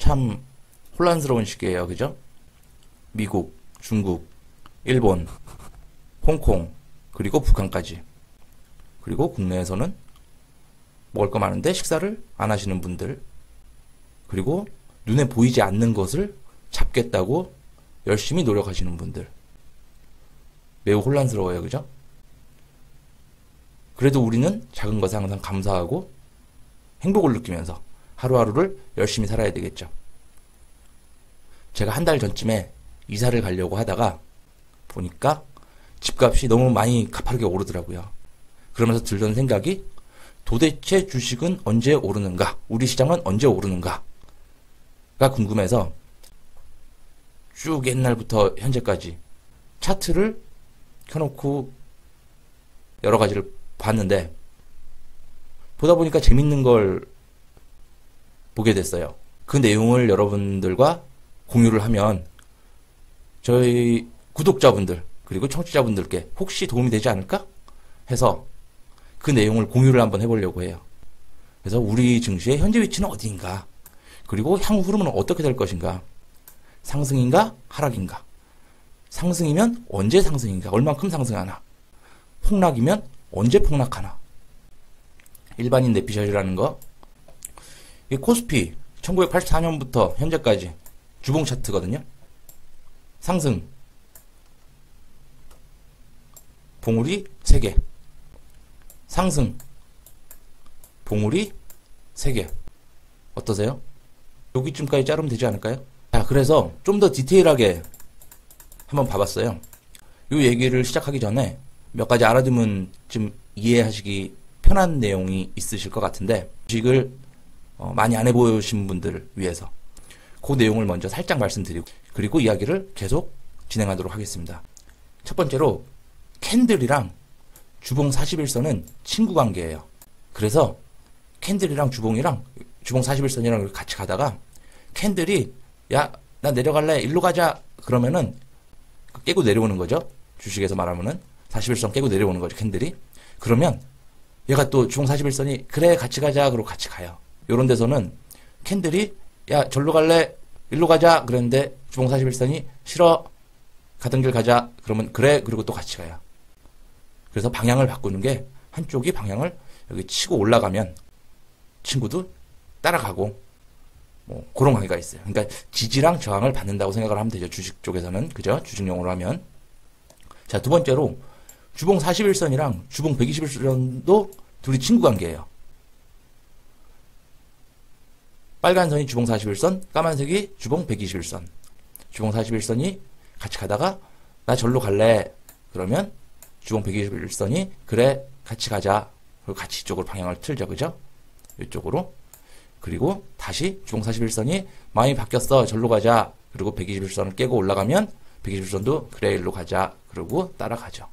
참 혼란스러운 시기예요. 그죠? 미국, 중국, 일본, 홍콩, 그리고 북한까지. 그리고 국내에서는 먹을 거 많은데 식사를 안 하시는 분들, 그리고 눈에 보이지 않는 것을 잡겠다고 열심히 노력하시는 분들. 매우 혼란스러워요. 그죠? 그래도 우리는 작은 것에 항상 감사하고 행복을 느끼면서 하루하루를 열심히 살아야 되겠죠. 제가 한 달 전쯤에 이사를 가려고 하다가 보니까 집값이 너무 많이 가파르게 오르더라고요. 그러면서 들던 생각이 도대체 주식은 언제 오르는가? 우리 시장은 언제 오르는가? 가 궁금해서 쭉 옛날부터 현재까지 차트를 켜놓고 여러 가지를 봤는데 보다 보니까 재밌는 걸 보게 됐어요. 그 내용을 여러분들과 공유를 하면 저희 구독자분들 그리고 청취자분들께 혹시 도움이 되지 않을까 해서 그 내용을 공유를 한번 해보려고 해요. 그래서 우리 증시의 현재 위치는 어디인가, 그리고 향후 흐름은 어떻게 될 것인가, 상승인가 하락인가, 상승이면 언제 상승인가, 얼만큼 상승하나, 폭락이면 언제 폭락하나. 일반인 내피셜이라는 거, 이 코스피 1984년부터 현재까지 주봉 차트거든요. 상승 봉우리 3개, 상승 봉우리 3개. 어떠세요? 여기쯤까지 자르면 되지 않을까요? 자, 그래서 좀 더 디테일하게 한번 봐봤어요. 이 얘기를 시작하기 전에 몇 가지 알아두면 좀 이해하시기 편한 내용이 있으실 것 같은데, 주식을 많이 안 해보신 분들을 위해서 그 내용을 먼저 살짝 말씀드리고, 그리고 이야기를 계속 진행하도록 하겠습니다. 첫 번째로 캔들이랑 주봉 41선은 친구 관계예요. 그래서 캔들이랑 주봉이랑 주봉 41선이랑 같이 가다가 캔들이 야, 나 내려갈래, 일로 가자 그러면은 깨고 내려오는 거죠. 주식에서 말하면은 41선 깨고 내려오는 거죠, 캔들이. 그러면 얘가 또 주봉 41선이 그래 같이 가자 그러고 같이 가요. 요런 데서는 캔들이 야, 절로 갈래, 일로 가자 그랬는데 주봉 41선이 싫어, 가던 길 가자 그러면 그래, 그리고 또 같이 가요. 그래서 방향을 바꾸는 게, 한쪽이 방향을 여기 치고 올라가면 친구도 따라가고, 뭐 그런 관계가 있어요. 그러니까 지지랑 저항을 받는다고 생각을 하면 되죠, 주식 쪽에서는. 그죠? 주식용어로 하면. 자, 두 번째로 주봉 41선이랑 주봉 121선도 둘이 친구 관계예요. 빨간 선이 주봉 41선, 까만색이 주봉 121선. 주봉 41선이 같이 가다가 나 절로 갈래 그러면 주봉 121선이 그래 같이 가자, 그리고 같이 이쪽으로 방향을 틀죠. 그죠? 이쪽으로. 그리고 다시 주봉 41선이 마음이 바뀌었어, 절로 가자, 그리고 121선을 깨고 올라가면 121선도 그래 일로 가자, 그러고 따라가죠.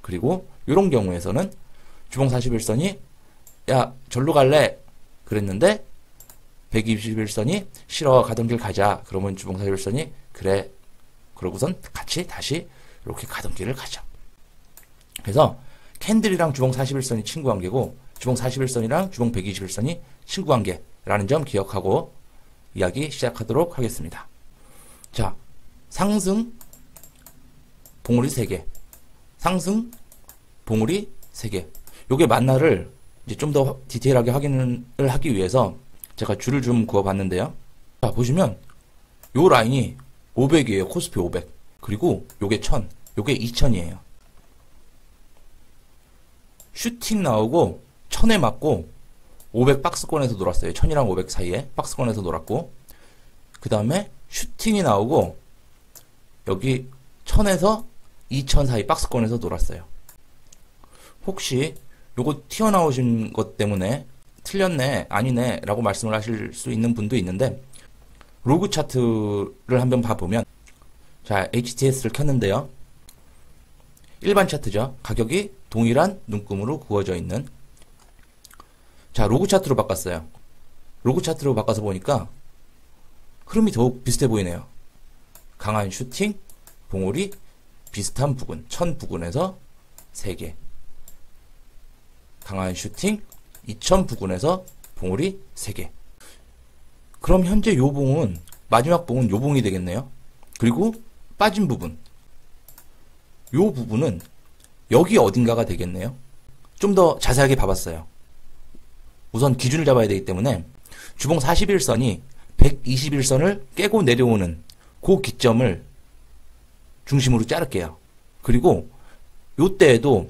그리고 이런 경우에서는 주봉 41선이 야, 절로 갈래 그랬는데 121선이 싫어, 가던 길 가자 그러면 주봉 41선이 그래, 그러고선 같이 다시 이렇게 가던 길을 가죠. 그래서 캔들이랑 주봉 41선이 친구 관계고 주봉 41선이랑 주봉 121선이 친구 관계라는 점 기억하고 이야기 시작하도록 하겠습니다. 자, 상승 봉우리 3개, 상승 봉우리 3개. 요게 맞나를 이제 좀 더 디테일하게 확인을 하기 위해서 제가 줄을 좀 그어봤는데요. 자, 보시면 요 라인이 500이에요. 코스피 500. 그리고 요게 1000, 요게 2000이에요. 슈팅 나오고 1000에 맞고 500 박스권에서 놀았어요. 1000이랑 500 사이에 박스권에서 놀았고, 그 다음에 슈팅이 나오고 여기 1000에서 2000 사이 박스권에서 놀았어요. 혹시 요거 튀어나오신 것 때문에 틀렸네, 아니네 라고 말씀을 하실 수 있는 분도 있는데, 로그 차트를 한번 봐보면, 자, HTS를 켰는데요. 일반 차트죠. 가격이 동일한 눈금으로 그어져 있는. 자, 로그 차트로 바꿨어요. 로그 차트로 바꿔서 보니까 흐름이 더욱 비슷해 보이네요. 강한 슈팅, 봉우리, 비슷한 부근, 1000 부근에서 3개. 강한 슈팅, 2000 부근에서 봉우리 3개. 그럼 현재 요 봉은, 마지막 봉은 요 봉이 되겠네요. 그리고 빠진 부분, 요 부분은 여기 어딘가가 되겠네요. 좀 더 자세하게 봐봤어요. 우선 기준을 잡아야 되기 때문에 주봉 41선이 121선을 깨고 내려오는 그 기점을 중심으로 자를게요. 그리고 요때에도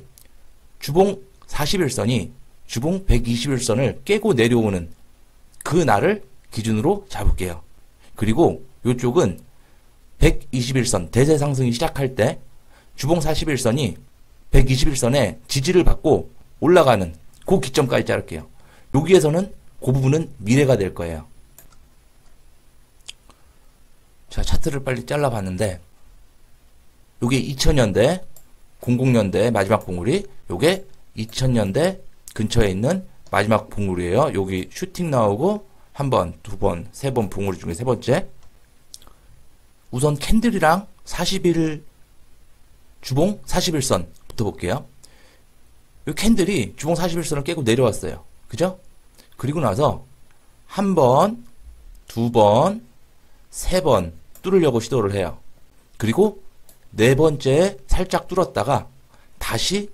주봉 41선이 주봉 121선을 깨고 내려오는 그 날을 기준으로 잡을게요. 그리고 요쪽은 121선 대세 상승이 시작할 때 주봉 41선이 121선에 지지를 받고 올라가는 그 기점까지 자를게요. 여기에서는 그 부분은 미래가 될 거예요. 자, 차트를 빨리 잘라봤는데 요게 2000년대, 00년대 마지막 봉우리, 요게 2000년대 근처에 있는 마지막 봉우리예요. 여기 슈팅 나오고 한 번, 두 번, 세 번 봉우리 중에 세 번째. 우선 캔들이랑 41 주봉 41선 붙어볼게요. 이 캔들이 주봉 41선을 깨고 내려왔어요. 그죠? 그리고 나서 한 번, 두 번, 세 번 뚫으려고 시도를 해요. 그리고 네 번째에 살짝 뚫었다가 다시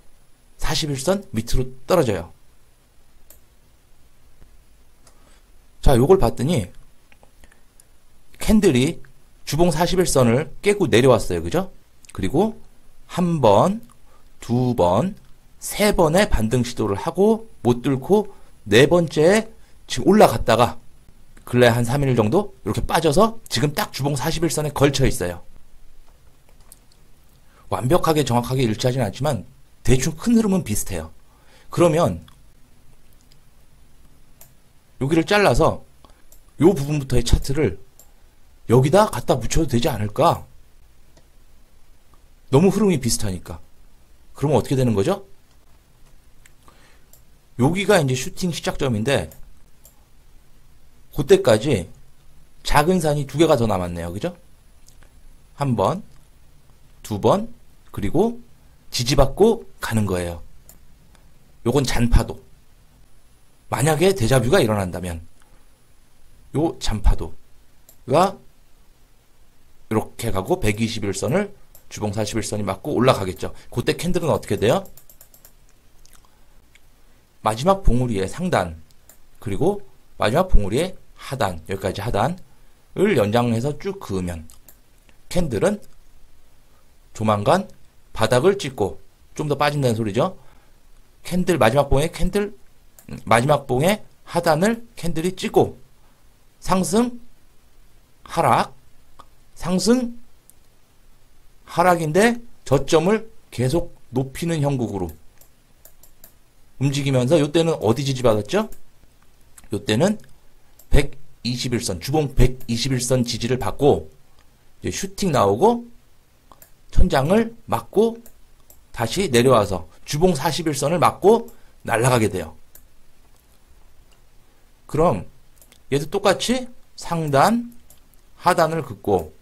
41선 밑으로 떨어져요. 자, 요걸 봤더니 캔들이 주봉 41선을 깨고 내려왔어요. 그죠? 그리고 한 번, 두 번, 세 번의 반등 시도를 하고 못 뚫고 네 번째에 지금 올라갔다가 근래 한 3일 정도 이렇게 빠져서 지금 딱 주봉 41선에 걸쳐 있어요. 완벽하게 정확하게 일치하진 않지만 대충 큰 흐름은 비슷해요. 그러면 여기를 잘라서 요 부분부터의 차트를 여기다 갖다 붙여도 되지 않을까? 너무 흐름이 비슷하니까. 그러면 어떻게 되는 거죠? 여기가 이제 슈팅 시작점인데 그때까지 작은 산이 두 개가 더 남았네요. 그죠? 한 번, 두 번, 그리고 지지받고 가는 거예요. 요건 잔파도. 만약에 데자뷰가 일어난다면 요 잔파도가 이렇게 가고 121선을 주봉 41선이 맞고 올라가겠죠. 그때 캔들은 어떻게 돼요? 마지막 봉우리의 상단 그리고 마지막 봉우리의 하단, 여기까지 하단을 연장해서 쭉 그으면 캔들은 조만간 바닥을 찍고 좀 더 빠진다는 소리죠. 캔들 마지막 봉의 하단을 캔들이 찍고 상승, 하락, 상승, 하락인데 저점을 계속 높이는 형국으로 움직이면서 요때는 어디 지지받았죠? 요때는 121선, 주봉 121선 지지를 받고 이제 슈팅 나오고 천장을 맞고 다시 내려와서 주봉 41선을 맞고 날아가게 돼요. 그럼 얘도 똑같이 상단, 하단을 긋고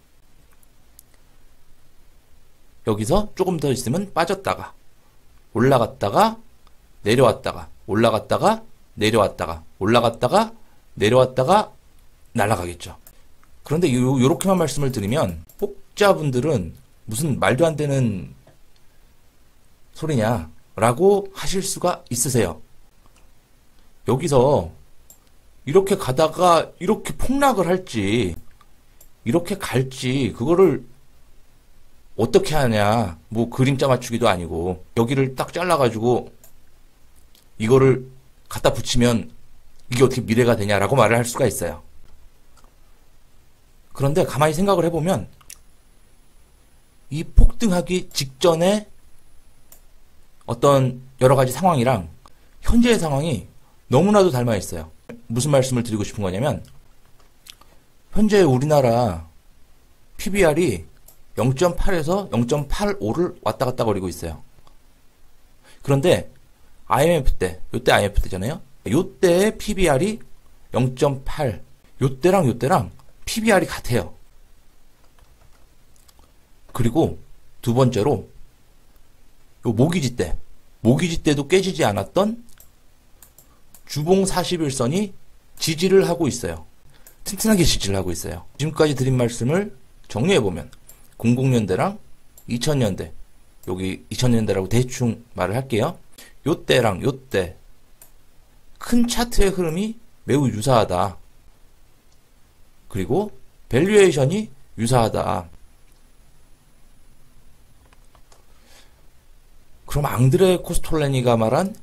여기서 조금 더 있으면 빠졌다가 올라갔다가 내려왔다가 올라갔다가 내려왔다가 올라갔다가 내려왔다가 날아가겠죠. 그런데 요렇게만 말씀을 드리면 혹자분들은 무슨 말도 안 되는 소리냐 라고 하실 수가 있으세요. 여기서 이렇게 가다가 이렇게 폭락을 할지 이렇게 갈지 그거를 어떻게 하냐, 뭐 그림자 맞추기도 아니고 여기를 딱 잘라가지고 이거를 갖다 붙이면 이게 어떻게 미래가 되냐라고 말을 할 수가 있어요. 그런데 가만히 생각을 해보면 이 폭등하기 직전에 어떤 여러 가지 상황이랑 현재의 상황이 너무나도 닮아 있어요. 무슨 말씀을 드리고 싶은 거냐면 현재 우리나라 PBR이 0.8에서 0.85를 왔다 갔다 거리고 있어요. 그런데 IMF 때, 요때 IMF 때잖아요. 요때의 PBR이 0.8, 요때랑 PBR이 같아요. 그리고 두 번째로 요 모기지 때도 깨지지 않았던 주봉 41선이 지지를 하고 있어요. 튼튼하게 지지를 하고 있어요. 지금까지 드린 말씀을 정리해보면 00년대랑 2000년대, 여기 2000년대라고 대충 말을 할게요. 요때랑 요때 큰 차트의 흐름이 매우 유사하다. 그리고 밸류에이션이 유사하다. 그럼 앙드레 코스톨레니가 말한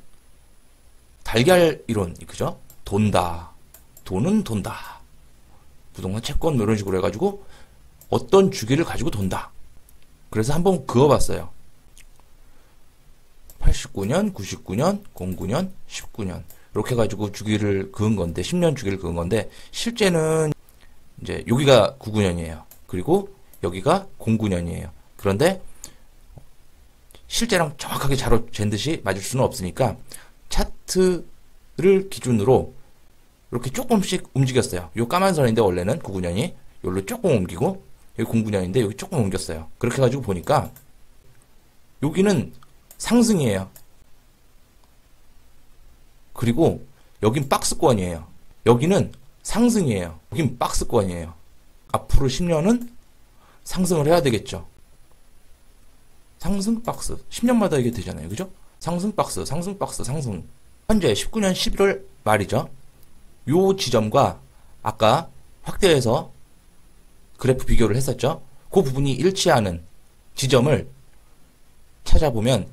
달걀 이론, 그죠? 돈다. 돈은 돈다. 부동산 채권 뭐 이런 식으로 해가지고 어떤 주기를 가지고 돈다. 그래서 한번 그어봤어요. 89년, 99년, 09년, 19년 이렇게 해가지고 주기를 그은 건데 10년 주기를 그은 건데 실제는 이제 여기가 99년이에요. 그리고 여기가 09년이에요. 그런데 실제랑 정확하게 잘 잰 듯이 맞을 수는 없으니까 차트를 기준으로 이렇게 조금씩 움직였어요. 요 까만 선인데 원래는 99년이 여기로 조금 옮기고 여기 09년인데 여기 조금 옮겼어요. 그렇게 해가지고 보니까 여기는 상승이에요. 그리고 여긴 박스권이에요. 여기는 상승이에요. 여긴 박스권이에요. 앞으로 10년은 상승을 해야 되겠죠. 상승 박스. 10년마다 이게 되잖아요. 그죠? 상승 박스, 상승 박스, 상승. 현재 19년 11월 말이죠. 요 지점과 아까 확대해서 그래프 비교를 했었죠. 그 부분이 일치하는 지점을 찾아보면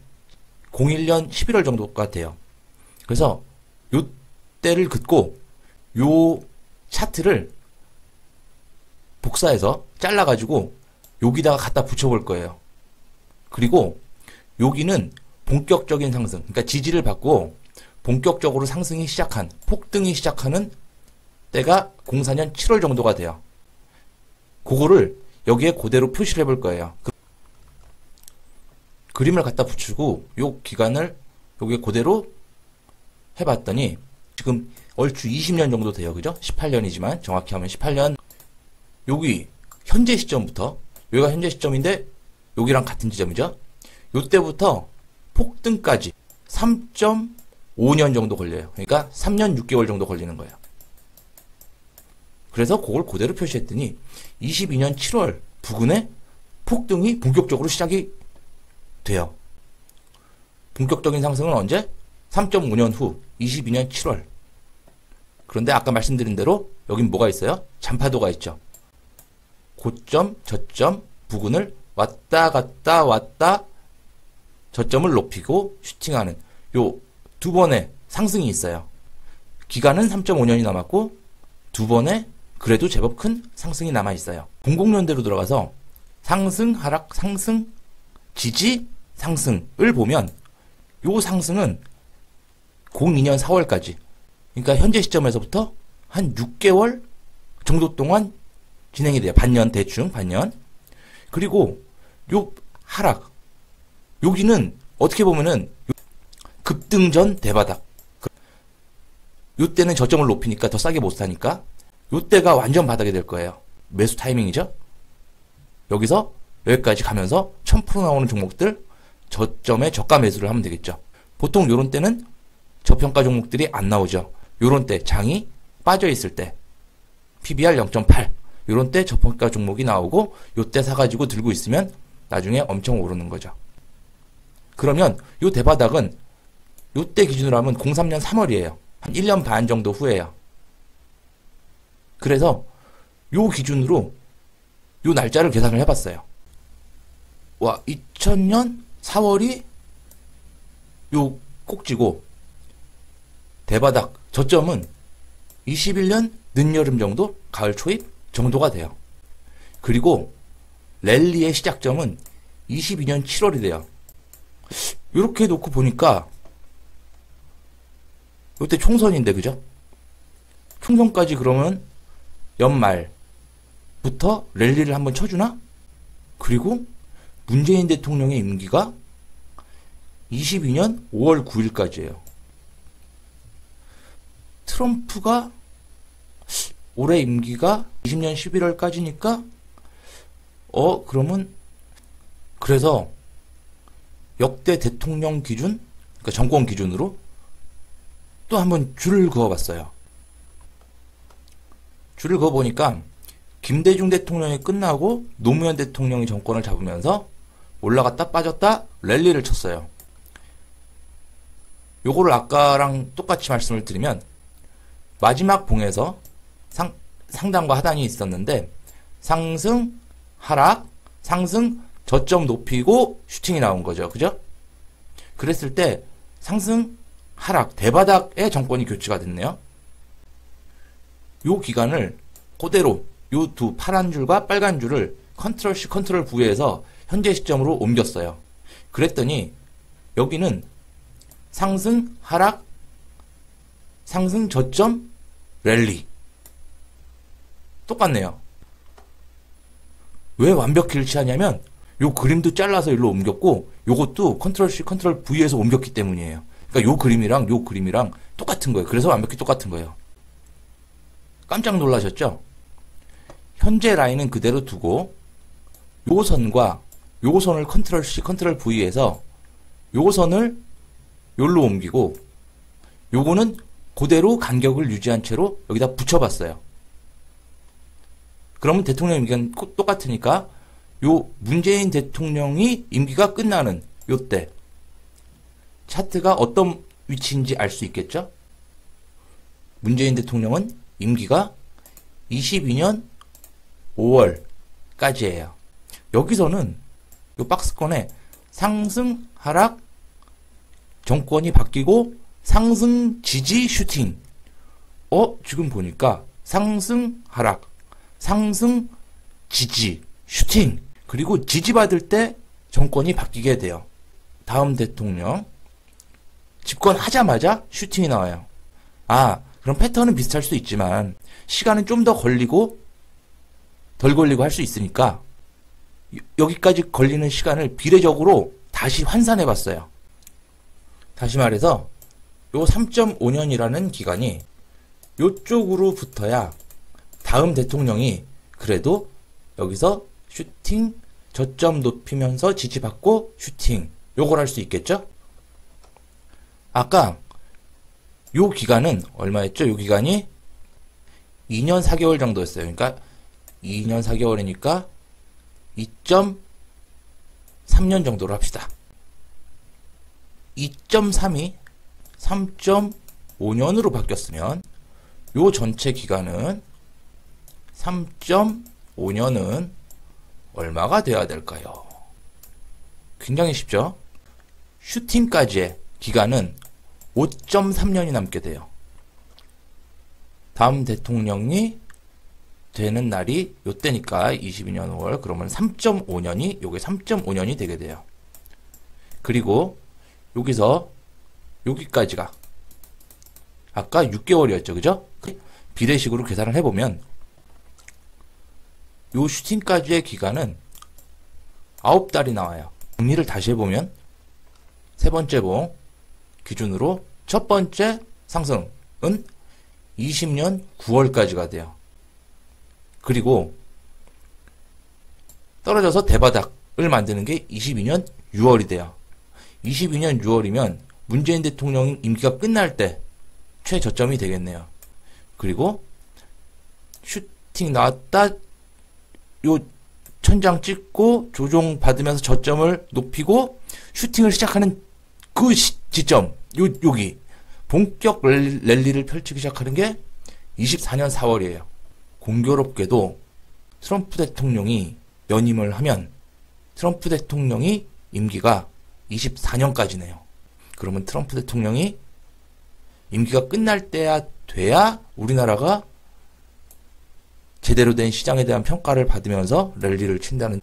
01년 11월 정도가 돼요. 그래서 요 때를 긋고 요 차트를 복사해서 잘라가지고 여기다가 갖다 붙여볼 거예요. 그리고 여기는 본격적인 상승, 그러니까 지지를 받고 본격적으로 상승이 시작한, 폭등이 시작하는 때가 04년 7월 정도가 돼요. 그거를 여기에 그대로 표시를 해볼 거예요. 그림을 갖다 붙이고 요 기간을 여기에 그대로 해봤더니 지금 얼추 20년 정도 돼요. 그죠? 18년이지만 정확히 하면 18년. 여기 현재 시점부터, 여기가 현재 시점인데 여기랑 같은 지점이죠. 요때부터 폭등까지 3.5년 정도 걸려요. 그러니까 3년 6개월 정도 걸리는 거예요. 그래서 그걸 그대로 표시했더니 22년 7월 부근에 폭등이 본격적으로 시작이 돼요. 본격적인 상승은 언제? 3.5년 후 22년 7월. 그런데 아까 말씀드린 대로 여긴 뭐가 있어요? 잔파도가 있죠. 고점, 저점, 부근을 왔다 갔다 왔다 저점을 높이고 슈팅하는 요 두 번의 상승이 있어요. 기간은 3.5년이 남았고 두 번의 그래도 제법 큰 상승이 남아 있어요. 00년대로 들어가서 상승, 하락, 상승, 지지, 상승을 보면 요 상승은 02년 4월까지, 그러니까 현재 시점에서부터 한 6개월 정도 동안 진행이 돼요. 반년, 대충 반년. 그리고 요 하락, 여기는 어떻게 보면은 급등전 대바닥. 요때는 저점을 높이니까 더 싸게 못 사니까 요때가 완전 바닥이 될 거예요. 매수 타이밍이죠. 여기서 여기까지 가면서 1000% 나오는 종목들 저점에 저가 매수를 하면 되겠죠. 보통 요런 때는 저평가 종목들이 안 나오죠. 요런 때 장이 빠져 있을 때 PBR 0.8 요런 때 저평가 종목이 나오고 요때 사가지고 들고 있으면 나중에 엄청 오르는 거죠. 그러면 요 대바닥은 요때 기준으로 하면 03년 3월이에요. 한 1년 반 정도 후에요. 그래서 요 기준으로 요 날짜를 계산을 해봤어요. 와, 2000년 4월이 요 꼭지고 대바닥 저점은 21년 늦여름 정도, 가을 초입 정도가 돼요. 그리고 랠리의 시작점은 22년 7월이 돼요. 이렇게 놓고 보니까 이때 총선인데, 그죠? 총선까지 그러면 연말부터 랠리를 한번 쳐주나? 그리고 문재인 대통령의 임기가 22년 5월 9일까지예요. 트럼프가 올해 임기가 20년 11월까지니까 그러면 그래서 역대 대통령 기준, 그러니까 정권 기준으로 또 한번 줄을 그어봤어요. 줄을 그어보니까 김대중 대통령이 끝나고 노무현 대통령이 정권을 잡으면서 올라갔다 빠졌다 랠리를 쳤어요. 요거를 아까랑 똑같이 말씀을 드리면 마지막 봉에서 상단과 하단이 있었는데 상승, 하락, 상승, 저점 높이고 슈팅이 나온 거죠. 그죠? 그랬을 때 상승, 하락, 대바닥의 정권이 교체가 됐네요. 요 기간을 그대로 요 두 파란 줄과 빨간 줄을 컨트롤 C, 컨트롤 V에서 현재 시점으로 옮겼어요. 그랬더니 여기는 상승, 하락, 상승, 저점, 랠리. 똑같네요. 왜 완벽히 일치하냐면 요 그림도 잘라서 일로 옮겼고 요것도 컨트롤 C, 컨트롤 V에서 옮겼기 때문이에요. 그러니까 요 그림이랑 똑같은 거예요. 그래서 완벽히 똑같은 거예요. 깜짝 놀라셨죠? 현재 라인은 그대로 두고 요 선과 요 선을 컨트롤 C, 컨트롤 V에서 요 선을 요로 옮기고 요거는 그대로 간격을 유지한 채로 여기다 붙여봤어요. 그러면 대통령 임기는 똑같으니까 요 문재인 대통령이 임기가 끝나는 요때 차트가 어떤 위치인지 알 수 있겠죠? 문재인 대통령은 임기가 22년 5월까지예요. 여기서는 요 박스권에 상승, 하락, 정권이 바뀌고 상승, 지지, 슈팅. 지금 보니까 상승, 하락, 상승, 지지, 슈팅. 그리고 지지받을 때 정권이 바뀌게 돼요. 다음 대통령 집권하자마자 슈팅이 나와요. 그럼 패턴은 비슷할 수 있지만 시간은 좀 더 걸리고 덜 걸리고 할 수 있으니까 여기까지 걸리는 시간을 비례적으로 다시 환산해 봤어요. 다시 말해서 요 3.5년이라는 기간이 요쪽으로 붙어야 다음 대통령이 그래도 여기서 슈팅, 저점 높이면서 지지받고 슈팅 요걸 할 수 있겠죠? 아까 요 기간은 얼마였죠? 요 기간이 2년 4개월 정도였어요. 그러니까 2년 4개월이니까 2.3년 정도로 합시다. 2.3이 3.5년으로 바뀌었으면 요 전체 기간은 3.5년은 얼마가 돼야 될까요? 굉장히 쉽죠? 슈팅까지의 기간은 5.3년이 남게 돼요. 다음 대통령이 되는 날이 요때니까 22년 5월 그러면 3.5년이 요게 3.5년이 되게 돼요. 그리고 여기서 여기까지가 아까 6개월이었죠. 그죠? 비례식으로 계산을 해보면 요 슈팅까지의 기간은 9달이 나와요. 정리를 다시 해보면 세 번째 봉 기준으로 첫 번째 상승은 20년 9월까지가 돼요. 그리고 떨어져서 대바닥을 만드는 게 22년 6월이 돼요. 22년 6월이면 문재인 대통령 임기가 끝날 때 최저점이 되겠네요. 그리고 슈팅 나왔다 요 천장 찍고 조종 받으면서 저점을 높이고 슈팅을 시작하는 그 지점 여기 본격 랠리를 펼치기 시작하는 게 24년 4월이에요. 공교롭게도 트럼프 대통령이 연임을 하면 트럼프 대통령이 임기가 24년까지네요. 그러면 트럼프 대통령이 임기가 끝날 때야 돼야 우리나라가 제대로 된 시장에 대한 평가를 받으면서 랠리를 친다는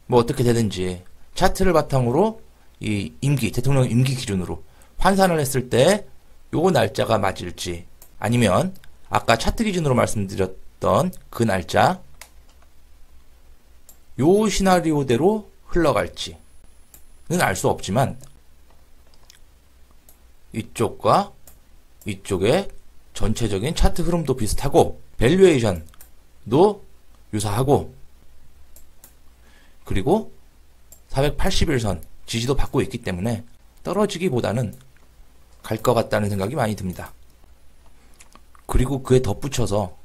뭐 어떻게 되든지 차트를 바탕으로 이 임기 대통령 임기 기준으로 환산을 했을 때 요 날짜가 맞을지 아니면 아까 차트 기준으로 말씀드렸던 그 날짜 요 시나리오대로 흘러갈지는 알 수 없지만 이쪽과 이쪽의 전체적인 차트 흐름도 비슷하고 밸류에이션도 유사하고 그리고 480일선 지지도 받고 있기 때문에 떨어지기보다는 갈 것 같다는 생각이 많이 듭니다. 그리고 그에 덧붙여서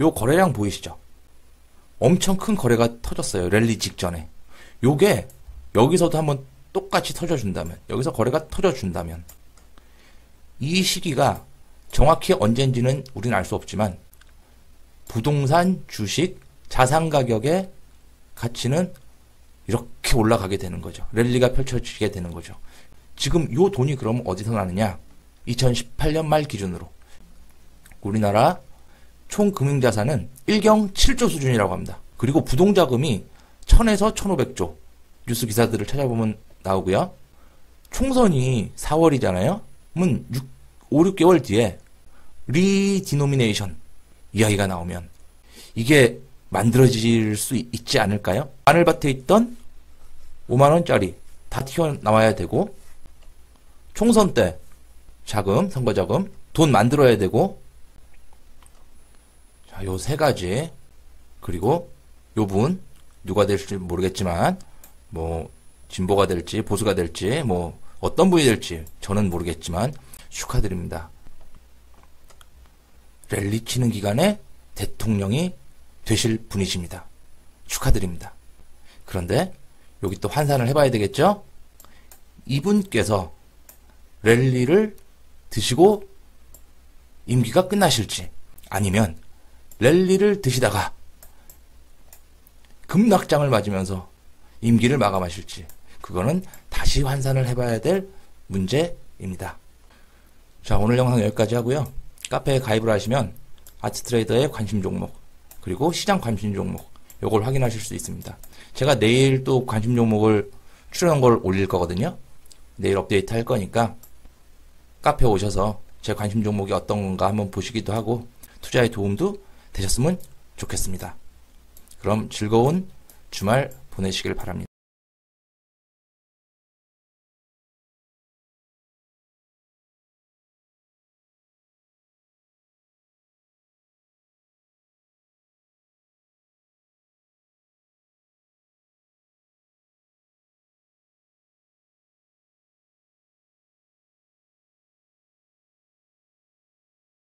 요 거래량 보이시죠? 엄청 큰 거래가 터졌어요. 랠리 직전에. 요게 여기서도 한번 똑같이 터져준다면, 여기서 거래가 터져준다면, 이 시기가 정확히 언젠지는 우리는 알 수 없지만 부동산, 주식, 자산 가격의 가치는 이렇게 올라가게 되는 거죠. 랠리가 펼쳐지게 되는 거죠. 지금 요 돈이 그럼 어디서 나느냐? 2018년 말 기준으로 우리나라 총 금융자산은 1경 7조 수준이라고 합니다. 그리고 부동자금이 1000에서 1500조. 뉴스 기사들을 찾아보면 나오고요. 총선이 4월이잖아요. 그러면 5, 6개월 뒤에 리디노미네이션 이야기가 나오면 이게 만들어질 수 있지 않을까요? 마늘밭에 있던 5만원짜리 다 튀어나와야 되고, 총선 때 자금, 선거자금, 돈 만들어야 되고, 자, 요 세 가지. 그리고 요 분, 누가 될지 모르겠지만, 뭐, 진보가 될지, 보수가 될지, 뭐, 어떤 분이 될지, 저는 모르겠지만, 축하드립니다. 랠리 치는 기간에 대통령이 되실 분이십니다. 축하드립니다. 그런데 여기 또 환산을 해봐야 되겠죠? 이분께서 랠리를 드시고 임기가 끝나실지, 아니면 랠리를 드시다가 급락장을 맞으면서 임기를 마감하실지, 그거는 다시 환산을 해봐야 될 문제입니다. 자, 오늘 영상 여기까지 하고요. 카페에 가입을 하시면 아트트레이더의 관심 종목, 그리고 시장 관심 종목, 요걸 확인하실 수 있습니다. 제가 내일 또 관심 종목을 출연한 걸 올릴 거거든요. 내일 업데이트 할 거니까 카페 오셔서 제 관심 종목이 어떤 건가 한번 보시기도 하고 투자에 도움도 되셨으면 좋겠습니다. 그럼 즐거운 주말 보내시길 바랍니다.